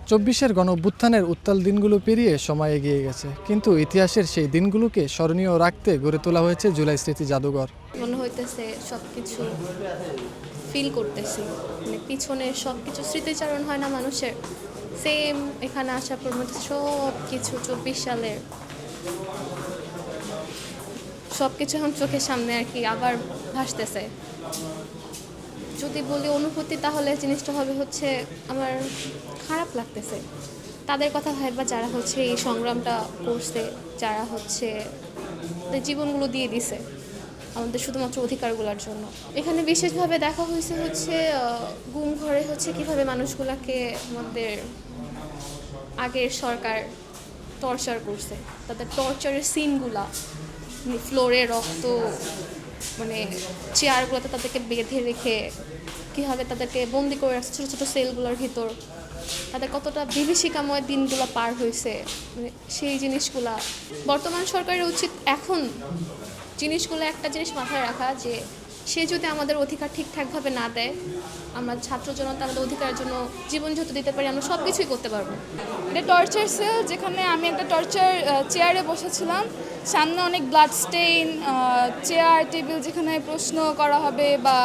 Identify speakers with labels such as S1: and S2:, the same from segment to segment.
S1: চব্বিশের গণঅভ্যুত্থানের উত্তাল দিনগুলো পেরিয়ে সময় এগিয়ে গেছে, কিন্তু ইতিহাসের সেই দিনগুলোকে স্মরণীয় রাখতে গড়ে তোলা হয়েছে জুলাই স্মৃতি জাদুঘর।
S2: মনে হইতেছে সবকিছু ফিল করতেছি, মানে পিছনের সবকিছু স্মৃতিচারণ হয় না মানুষের, সেম এখানে আসার পর মধ্যে সব কিছু 24 সালের সব কিছু এখন চোখের সামনে আর কি আবার ভাসতেছে। যদি বলি অনুভূতি, তাহলে জিনিসটা হবে হচ্ছে আমার খারাপ লাগতেছে তাদের কথা ভাববা, যারা হচ্ছে এই সংগ্রামটা করছে, যারা হচ্ছে জীবনগুলো দিয়ে দিছে আমাদের শুধুমাত্র অধিকারগুলোর জন্য। এখানে বিশেষভাবে দেখা হয়েছে হচ্ছে গুম ঘরে হচ্ছে কিভাবে মানুষগুলোকে আমাদের আগের সরকার টর্চার করছে, তাদের টর্চারের সিনগুলা, ফ্লোরে রক্ত, মানে চেয়ারগুলোতে তাদেরকে বেঁধে রেখে কীভাবে তাদেরকে বন্দি করে রাখছে ছোটো ছোটো সেলগুলোর ভিতর, তাদের কতটা বিভীষিকাময় দিনগুলো পার হয়েছে, মানে সেই জিনিসগুলা বর্তমান সরকারের উচিত এখন জিনিসগুলো একটা জিনিস মাথায় রাখা, যে সে যদি আমাদের অধিকার ঠিকঠাকভাবে না দেয়, আমরা ছাত্র জনতা আমাদের অধিকারের জন্য জীবন যত দিতে পারি, আমরা সব কিছুই করতে পারবো।
S3: এটা টর্চার সেল, যেখানে আমি একটা টর্চার চেয়ারে বসেছিলাম, সামনে অনেক ব্লাড স্টেইন, চেয়ার টেবিল যেখানে প্রশ্ন করা হবে বা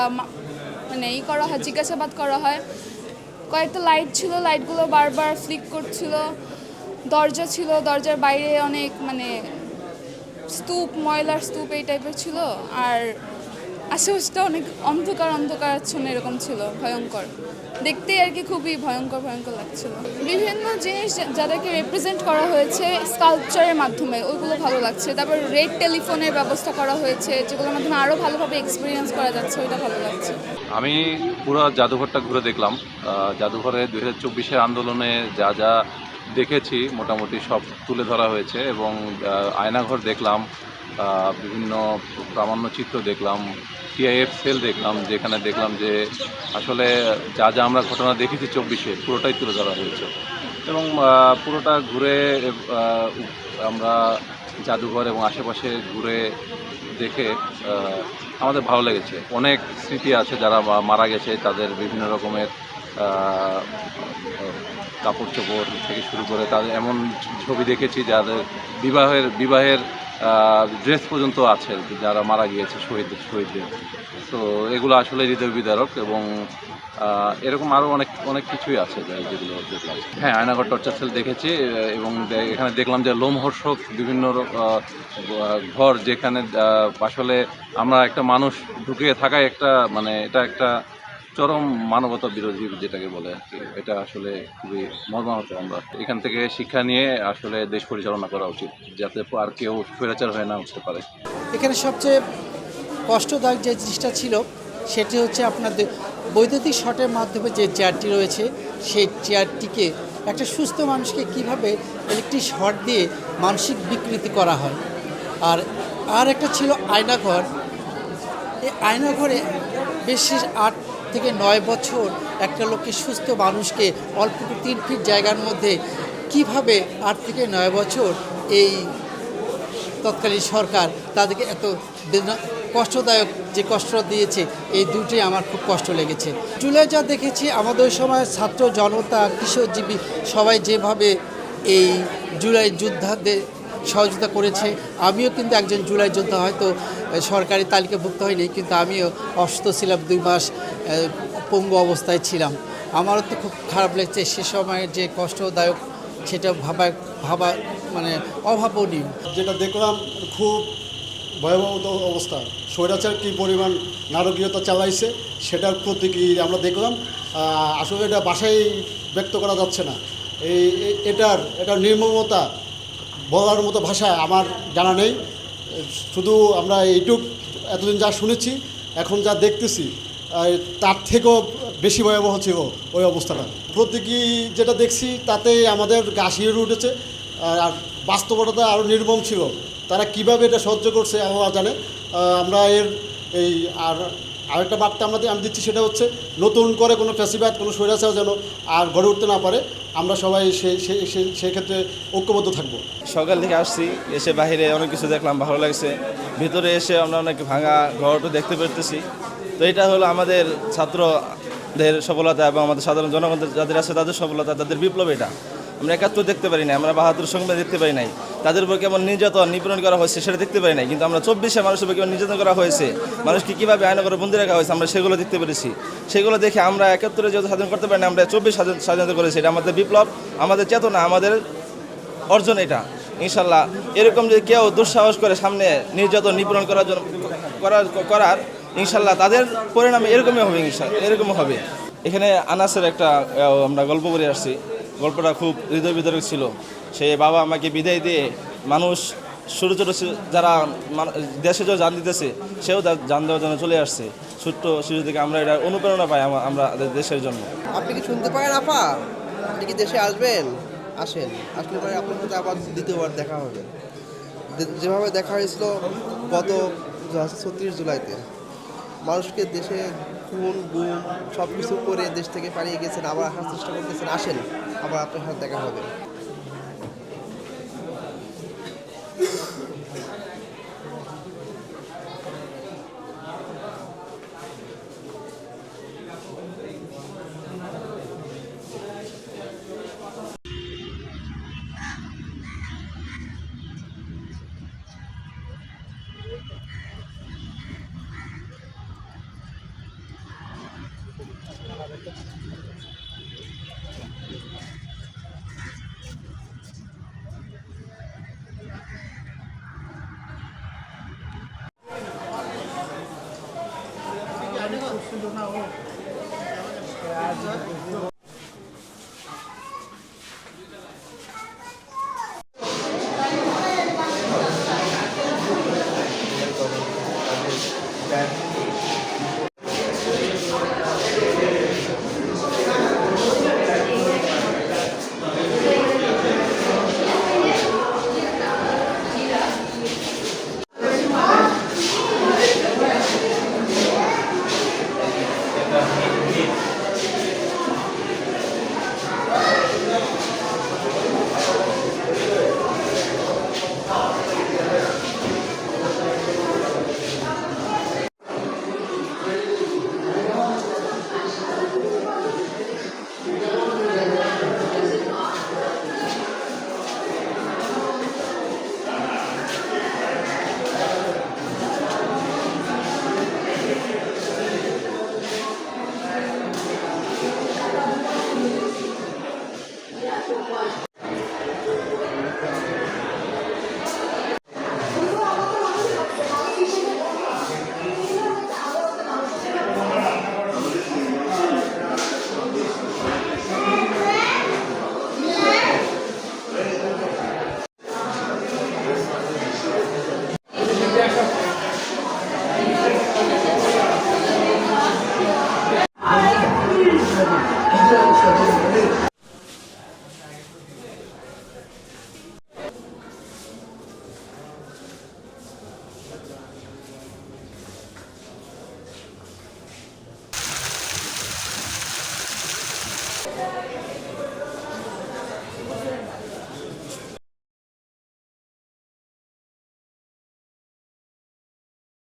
S3: মানে করা হয়, জিজ্ঞাসাবাদ করা হয়। কয়েকটা লাইট ছিল, লাইটগুলো বারবার ফ্লিক করছিল। দরজা ছিল, দরজার বাইরে অনেক মানে স্তূপ, ময়লার স্তূপ এই টাইপের ছিল, আর আশেপাশটা অনেক অন্ধকার অন্ধকারাচ্ছন্ন এরকম ছিল, ভয়ঙ্কর দেখতেই আর কি, খুবই ভয়ঙ্কর ভয়ঙ্কর লাগছিল। বিভিন্ন জিনিস যাদেরকে রিপ্রেজেন্ট করা হয়েছে স্কাল্পচারের মাধ্যমে, ওইগুলো ভালো লাগছে। তারপর রেড টেলিফোনের ব্যবস্থা করা হয়েছে, যেগুলোর মাধ্যমে আরও ভালোভাবে এক্সপিরিয়েন্স করা যাচ্ছে, ওইটা ভালো লাগছে।
S4: আমি পুরো জাদুঘরটা ঘুরে দেখলাম। জাদুঘরে 2024-এর আন্দোলনে যা যা দেখেছি মোটামুটি সব তুলে ধরা হয়েছে, এবং আয়নাঘর দেখলাম, বিভিন্ন প্রামাণ্য চিত্র দেখলাম, টিআইএফ সেল দেখলাম, যেখানে দেখলাম যে আসলে যা যা আমরা ঘটনা দেখেছি 24-এ পুরোটাই তুলে ধরা হয়েছে। এবং পুরোটা ঘুরে আমরা জাদুঘর এবং আশেপাশে ঘুরে দেখে আমাদের ভালো লেগেছে। অনেক স্মৃতি আছে, যারা মারা গেছে তাদের বিভিন্ন রকমের কাপড় চোপড় থেকে শুরু করে তাদের এমন ছবি দেখেছি যাদের বিবাহের ড্রেস পর্যন্ত আছে, যারা মারা গিয়েছে শহীদদের। তো এগুলো আসলে হৃদয় বিদারক, এবং এরকম আরও অনেক কিছুই আছে যেগুলো দেখলাম। হ্যাঁ, আয়নাঘর টর্চার সেল দেখেছি, এবং এখানে দেখলাম যে লোমহর্ষক বিভিন্ন ঘর, যেখানে আসলে আমরা একটা মানুষ ঢুকে থাকায় একটা মানে এটা একটা চরম মানবতা বিরোধী যেটাকে বলে আর কি। এটা আসলে খুবই মর্মাহত। আমরা এখান থেকে শিক্ষা নিয়ে আসলে দেশ পরিচালনা করা উচিত, যাতে আর কেউ স্বৈরাচার হয়ে না উঠতে পারে।
S5: এখানে সবচেয়ে কষ্টদায়ক যে জিনিসটা ছিল সেটি হচ্ছে আপনাদের বৈদ্যুতিক শটের মাধ্যমে যে চেয়ারটি রয়েছে, সেই চেয়ারটিকে একটা সুস্থ মানুষকে কিভাবে ইলেকট্রিক শর্ট দিয়ে মানসিক বিকৃতি করা হয়। আর একটা ছিল আয়নাঘর। এই আয়নাঘরে বেশ 8 থেকে 9 বছর একটা লোককে, সুস্থ মানুষকে অল্প 3 ফিট জায়গার মধ্যে কিভাবে 8 থেকে 9 বছর এই তৎকালীন সরকার তাদেরকে এত কষ্টদায়ক যে কষ্ট দিয়েছে, এই দুটি আমার খুব কষ্ট লেগেছে। জুলাই যা দেখেছি, আমাদের সময় ছাত্র জনতা, কিশোরজীবী সবাই যেভাবে এই জুলাই যোদ্ধাদের সহযোগিতা করেছে। আমিও কিন্তু একজন জুলাই যোদ্ধা, হয়তো সরকারি তালিকাভুক্ত হয়নি, কিন্তু আমিও অসুস্থ ছিলাম, 2 মাস পঙ্গু অবস্থায় ছিলাম। আমারও তো খুব খারাপ লাগছে, সে সময়ের যে কষ্টদায়ক সেটা ভাবা মানে অভাবনীয়।
S6: যেটা দেখলাম খুব ভয়াবহ অবস্থা, স্বৈরাচার কী পরিমাণ নারকীয়তা চালাইছে সেটার প্রতীকী আমরা দেখলাম। আসলে এটা ভাষায় ব্যক্ত করা যাচ্ছে না। এটার নির্মমতা বলার মতো ভাষা আমার জানা নেই। শুধু আমরা এইটুক এতদিন যা শুনেছি, এখন যা দেখতেছি তার থেকেও বেশি ভয়াবহ ছিল ওই অবস্থাটা। প্রতীকী যেটা দেখছি তাতে আমাদের গা শিহরে উঠেছে, আর বাস্তবতা আরও নির্মম ছিল। তারা কিভাবে এটা সহ্য করছে আল্লাহ জানে। আমরা আরেকটা বার্তা আমি দিচ্ছি, সেটা হচ্ছে নতুন করে কোনো ফ্যাসিবাদ, কোনো স্বৈরাচার যেন আর গড়ে উঠতে না পারে। আমরা সবাই সেই ক্ষেত্রে ঐক্যবদ্ধ থাকবো।
S7: সকাল থেকে আসছি, এসে বাইরে অনেক কিছু দেখলাম, ভালো লাগছে। ভিতরে এসে আমরা অনেক ভাঙা ঘরটা দেখতে পেতেছি। তো এটা হলো আমাদের ছাত্র মুক্তিযোদ্ধাদের সফলতা এবং আমাদের সাধারণ জনগণদের যাদের আছে তাদের সফলতা, তাদের বিপ্লব এটা। আমরা 71 দেখতে পারি না, আমরা 72 সংবিধান দেখতে পারি নাই, তাদের উপর কেমন নির্যাতন নিপীড়ন করা হয়েছে সেটা দেখতে পারি নাই, কিন্তু আমরা 24-এ মানুষের উপর কেমন নির্যাতন করা হয়েছে, মানুষকে কীভাবে আইন করে বন্দি রাখা হয়েছে আমরা সেগুলো দেখতে পেরেছি। সেগুলো দেখে আমরা 71-এ যেহেতু স্বাধীন করতে পারি না, আমরা 24 স্বাধীনতা করেছি। এটা আমাদের বিপ্লব, আমাদের চেতনা, আমাদের অর্জন এটা। ইনশাল্লাহ এরকম যদি কেউ দুঃসাহস করে সামনে নির্যাতন নিপীড়ন করার জন্য করার ইনশাল্লাহ তাদের পরিণামে এরকমই হবে, এরকমই হবে। এখানে আনাসের একটা আমরা গল্প করে আসছি, গল্পটা খুব হৃদয় বিদারক ছিল। সে বাবা আমাকে বিদায় দিয়ে মানুষ ছোটো ছোটো যারা দেশে যে জান দিতেছে সেও জান দেওয়ার জন্য চলে আসছে। ছোট্ট শিশু থেকে আমরা এটা অনুপ্রেরণা পাই আমরা দেশের জন্য।
S8: আপনি কি শুনতে পারেন আপা? আপনি কি দেশে আসবেন? আসেন, আসলে পরে আপনার সাথে আবার দ্বিতীয়বার দেখা হবে। যেভাবে দেখা হয়েছিল গত 36 জুলাইতে, মানুষকে দেশে খুন গুম সব কিছু করে দেশ থেকে পালিয়ে গেছেন, আবার আসার চেষ্টা করতেছেন। আসেন, আবার আপনার সাথে দেখা হবে।